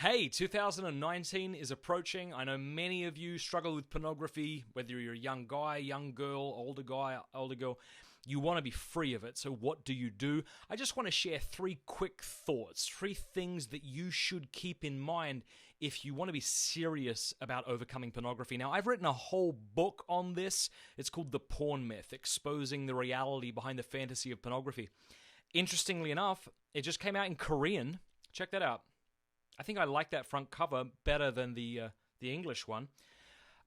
Hey, 2019 is approaching. I know many of you struggle with pornography, whether you're a young guy, young girl, older guy, older girl. You want to be free of it, so what do? I just want to share 3 quick thoughts, 3 things that you should keep in mind if you want to be serious about overcoming pornography. Now, I've written a whole book on this. It's called The Porn Myth, Exposing the Reality Behind the Fantasy of Pornography. Interestingly enough, it just came out in Korean. Check that out. I think I like that front cover better than the English one.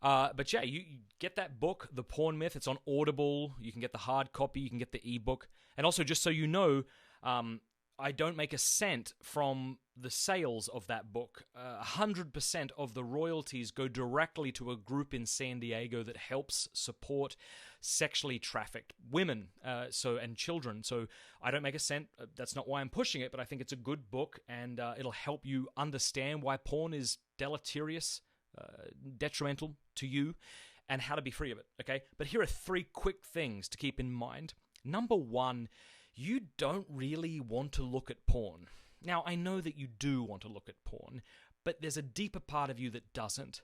But yeah, you get that book, The Porn Myth. It's on Audible. You can get the hard copy. You can get the ebook. And also, just so you know, I don't make a cent from the sales of that book. 100% of the royalties go directly to a group in San Diego that helps support sexually trafficked women and children. So I don't make a cent. That's not why I'm pushing it, but I think it's a good book, and it'll help you understand why porn is deleterious, detrimental to you, and how to be free of it, okay? But here are 3 quick things to keep in mind. Number 1, you don't really want to look at porn. Now, I know that you do want to look at porn, but there's a deeper part of you that doesn't.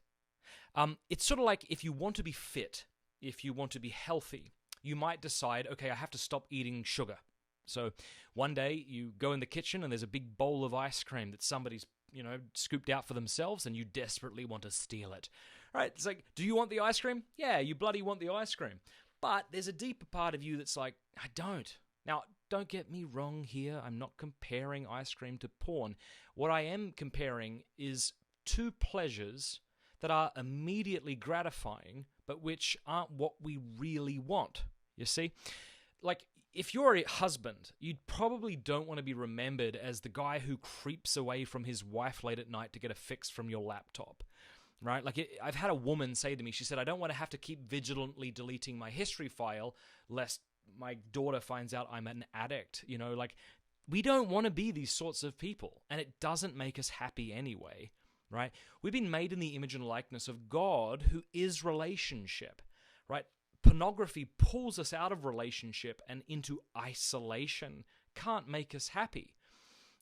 It's sort of like if you want to be fit, if you want to be healthy, you might decide, okay, I have to stop eating sugar. So one day you go in the kitchen and there's a big bowl of ice cream that somebody's scooped out for themselves, and you desperately want to steal it. Right? It's like, do you want the ice cream? Yeah, you bloody want the ice cream. But there's a deeper part of you that's like, I don't. Now, don't get me wrong here. I'm not comparing ice cream to porn. What I am comparing is 2 pleasures that are immediately gratifying, but which aren't what we really want. You see? Like, if you're a husband, you probably don't want to be remembered as the guy who creeps away from his wife late at night to get a fix from your laptop, right? Like, I've had a woman say to me, she said, I don't want to have to keep vigilantly deleting my history file lest my daughter finds out I'm an addict. Like, we don't want to be these sorts of people, and it doesn't make us happy anyway, right? We've been made in the image and likeness of God, who is relationship, right? Pornography pulls us out of relationship and into isolation, can't make us happy.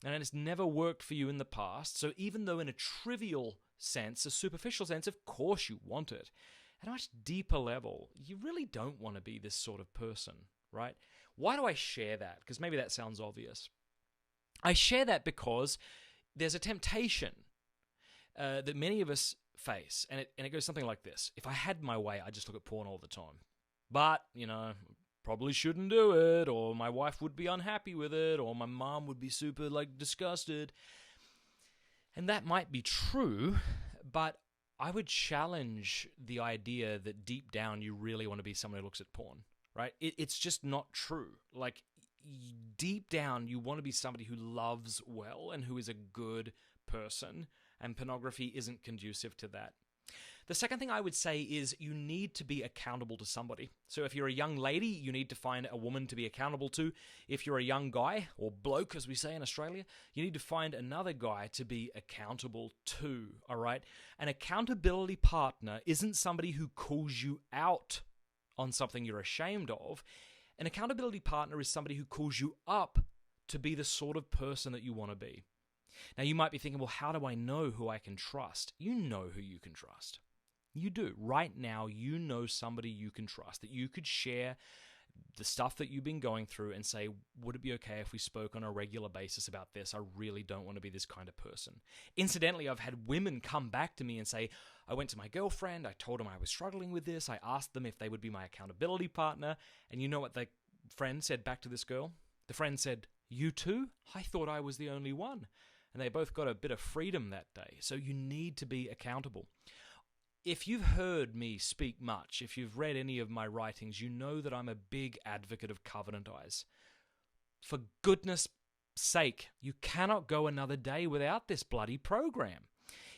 And it's never worked for you in the past, so even though in a trivial sense, a superficial sense, of course you want it, at a much deeper level, you really don't want to be this sort of person, right? Why do I share that? Because maybe that sounds obvious. I share that because there's a temptation that many of us face, and it goes something like this. If I had my way, I'd just look at porn all the time. But, probably shouldn't do it, or my wife would be unhappy with it, or my mom would be super, disgusted. And that might be true, but I would challenge the idea that deep down you really want to be someone who looks at porn, right? It's just not true. Like, deep down you want to be somebody who loves well and who is a good person, and pornography isn't conducive to that. The second thing I would say is you need to be accountable to somebody. So if you're a young lady, you need to find a woman to be accountable to. If you're a young guy, or bloke as we say in Australia, you need to find another guy to be accountable to, all right? An accountability partner isn't somebody who calls you out on something you're ashamed of. An accountability partner is somebody who calls you up to be the sort of person that you want to be. Now, you might be thinking, well, how do I know who I can trust? You know who you can trust. You do. Right now, you know somebody you can trust, that you could share the stuff that you've been going through and say, would it be okay if we spoke on a regular basis about this? I really don't want to be this kind of person. Incidentally, I've had women come back to me and say, I went to my girlfriend, I told them I was struggling with this, I asked them if they would be my accountability partner, and you know what the friend said back to this girl? The friend said, you too? I thought I was the only one. And they both got a bit of freedom that day. So you need to be accountable. If you've heard me speak much, if you've read any of my writings, you know that I'm a big advocate of covenant eyes. For goodness sake, you cannot go another day without this bloody program.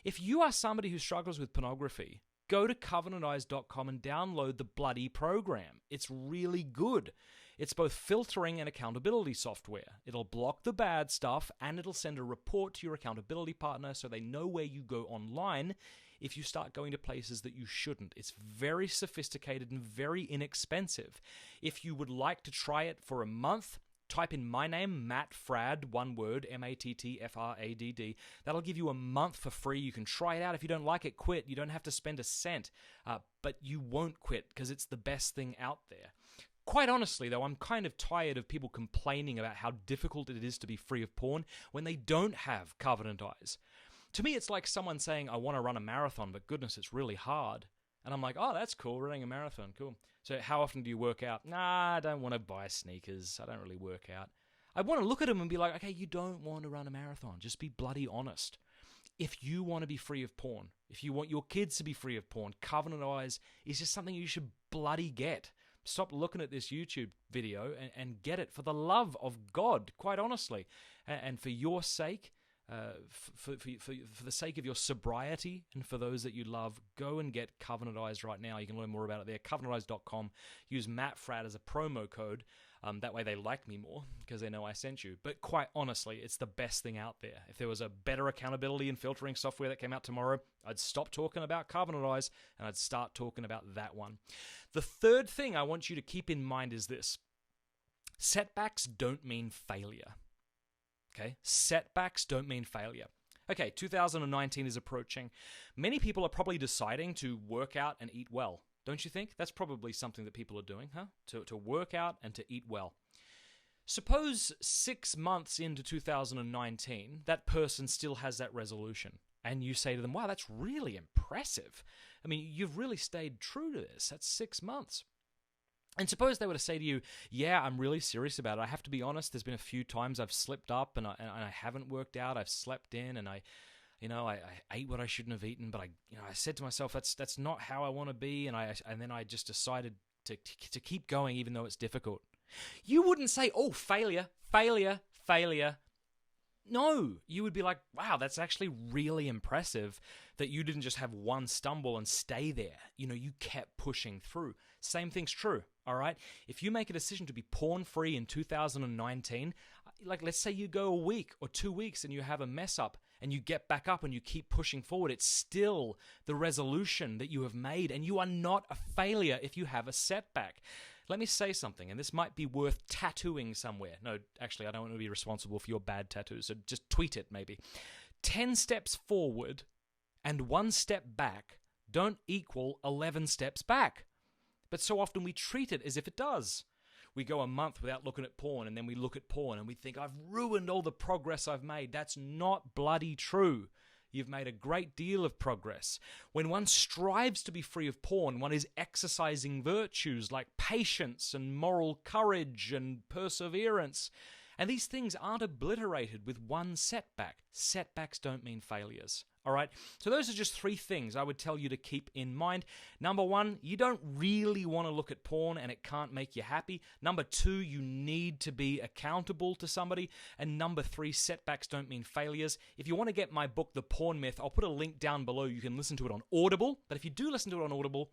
If you are somebody who struggles with pornography, go to covenanteyes.com and download the bloody program. It's really good. It's both filtering and accountability software. It'll block the bad stuff, and it'll send a report to your accountability partner so they know where you go online if you start going to places that you shouldn't. It's very sophisticated and very inexpensive. If you would like to try it for a month, type in my name, Matt Fradd, one word, Mattfradd. That'll give you a month for free. You can try it out. If you don't like it, quit. You don't have to spend a cent, but you won't quit because it's the best thing out there. Quite honestly, though, I'm kind of tired of people complaining about how difficult it is to be free of porn when they don't have Covenant Eyes. To me, it's like someone saying, I want to run a marathon, but goodness, it's really hard. And I'm like, oh, that's cool, running a marathon, cool. So how often do you work out? Nah, I don't want to buy sneakers. I don't really work out. I want to look at them and be like, okay, you don't want to run a marathon. Just be bloody honest. If you want to be free of porn, if you want your kids to be free of porn, Covenant Eyes is just something you should bloody get. Stop looking at this YouTube video and get it for the love of God, quite honestly. And for your sake, for the sake of your sobriety and for those that you love, go and get Covenant Eyes right now. You can learn more about it there, covenanteyes.com. Use Matt Fradd as a promo code. That way they like me more because they know I sent you. But quite honestly, it's the best thing out there. If there was a better accountability and filtering software that came out tomorrow, I'd stop talking about Covenant Eyes and I'd start talking about that one. The third thing I want you to keep in mind is this. Setbacks don't mean failure. Okay? Setbacks don't mean failure. Okay, 2019 is approaching. Many people are probably deciding to work out and eat well. Don't you think? That's probably something that people are doing, huh? To work out and to eat well. Suppose 6 months into 2019, that person still has that resolution. And you say to them, wow, that's really impressive. I mean, you've really stayed true to this. That's 6 months. And suppose they were to say to you, yeah, I'm really serious about it. I have to be honest, there's been a few times I've slipped up and I haven't worked out. I've slept in and I ate what I shouldn't have eaten, but I said to myself, that's not how I want to be. And then I just decided to keep going even though it's difficult. You wouldn't say, oh, failure. No, you would be like, wow, that's actually really impressive that you didn't just have one stumble and stay there. You kept pushing through. Same thing's true, all right? If you make a decision to be porn-free in 2019, like let's say you go a week or 2 weeks and you have a mess up and you get back up and you keep pushing forward, it's still the resolution that you have made, and you are not a failure if you have a setback. Let me say something, and this might be worth tattooing somewhere. No, actually, I don't want to be responsible for your bad tattoos, so just tweet it maybe. 10 steps forward and 1 step back don't equal 11 steps back. But so often we treat it as if it does. We go a month without looking at porn, and then we look at porn and we think, I've ruined all the progress I've made. That's not bloody true. You've made a great deal of progress. When one strives to be free of porn, one is exercising virtues like patience and moral courage and perseverance. And these things aren't obliterated with one setback. Setbacks don't mean failures. All right? So those are just 3 things I would tell you to keep in mind. Number 1, you don't really want to look at porn and it can't make you happy. Number 2, you need to be accountable to somebody. And number 3, setbacks don't mean failures. If you want to get my book, The Porn Myth, I'll put a link down below. You can listen to it on Audible. But if you do listen to it on Audible,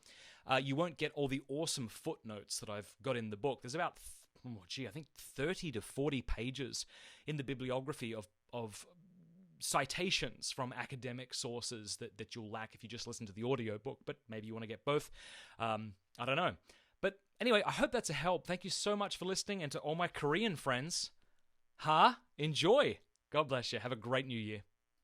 you won't get all the awesome footnotes that I've got in the book. There's about, I think 30 to 40 pages in the bibliography of citations from academic sources that you'll lack if you just listen to the audio book, but maybe you want to get both. I don't know. But anyway, I hope that's a help. Thank you so much for listening, and to all my Korean friends, enjoy. God bless you. Have a great new year.